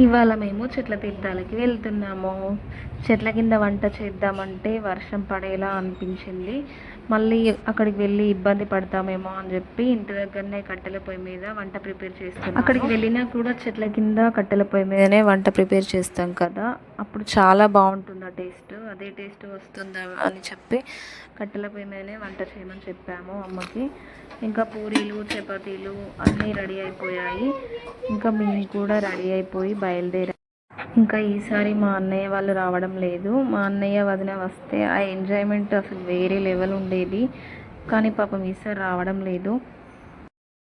ఇవాళ మేము చెట్ల తీర్థాలకి వెళ్తున్నాము. చెట్ల కింద వంట చేద్దామంటే వర్షం పడేలా అనిపించింది. మళ్ళీ అక్కడికి వెళ్ళి ఇబ్బంది పడతామేమో అని చెప్పి ఇంటి దగ్గరనే కట్టెల పొయ్యి మీద వంట ప్రిపేర్ చేస్తున్నాను. అక్కడికి వెళ్ళినా కూడా చెట్ల కింద కట్టెల పొయ్యి మీదనే వంట ప్రిపేర్ చేస్తాం కదా, అప్పుడు చాలా బాగుంటుంది ఆ టేస్ట్. అదే టేస్ట్ వస్తుందా అని చెప్పి కట్టెల పొయ్యి మీదనే వంట చేయమని చెప్పాము అమ్మకి. ఇంకా పూరీలు చపాతీలు అన్నీ రెడీ అయిపోయాయి. ఇంకా మేము కూడా రెడీ అయిపోయి బయలుదేరాం. ఇంకా ఈసారి మా అన్నయ్య వాళ్ళు రావడం లేదు. మా అన్నయ్య వదిన వస్తే ఆ ఎంజాయ్మెంట్ అసలు వేరే లెవెల్ ఉండేది. కానీ పాపం ఈసారి రావడం లేదు.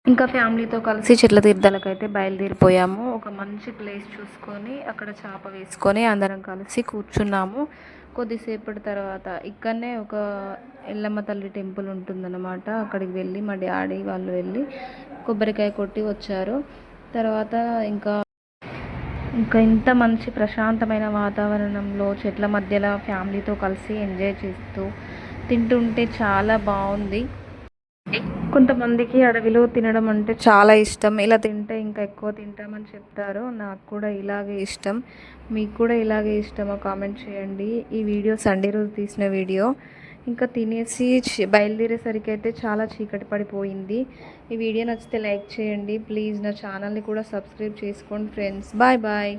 ఇంకా ఫ్యామిలీతో కలిసి చెట్ల తీర్థాలకు అయితే బయలుదేరిపోయాము. ఒక మంచి ప్లేస్ చూసుకొని అక్కడ చాప వేసుకొని అందరం కలిసి కూర్చున్నాము. కొద్దిసేపటి తర్వాత ఇక్కడనే ఒక ఎల్లమ్మ తల్లి టెంపుల్ ఉంటుందన్నమాట. అక్కడికి వెళ్ళి మా డాడీ వాళ్ళు వెళ్ళి కొబ్బరికాయ కొట్టి వచ్చారు. తర్వాత ఇంకా ఇంత మంచి ప్రశాంతమైన వాతావరణంలో చెట్ల మధ్యలో ఫ్యామిలీతో కలిసి ఎంజాయ్ చేస్తూ తింటుంటే చాలా బాగుంది. కొంతమందికి అడవిలో తినడం అంటే చాలా ఇష్టం. ఇలా తింటే ఇంకా ఎక్కువ తింటామని చెప్తారు. నాకు కూడా ఇలాగే ఇష్టం. మీకు కూడా ఇలాగే ఇష్టమో కామెంట్ చేయండి. ఈ వీడియో సండే రోజు తీసిన వీడియో. ఇంకా తినేసి బయలుదేరేసరికి అయితే చాలా చీకటి పడిపోయింది. ఈ వీడియో నచ్చితే లైక్ చేయండి ప్లీజ్. నా ఛానల్ని కూడా సబ్స్క్రైబ్ చేసుకోండి ఫ్రెండ్స్. Bye bye.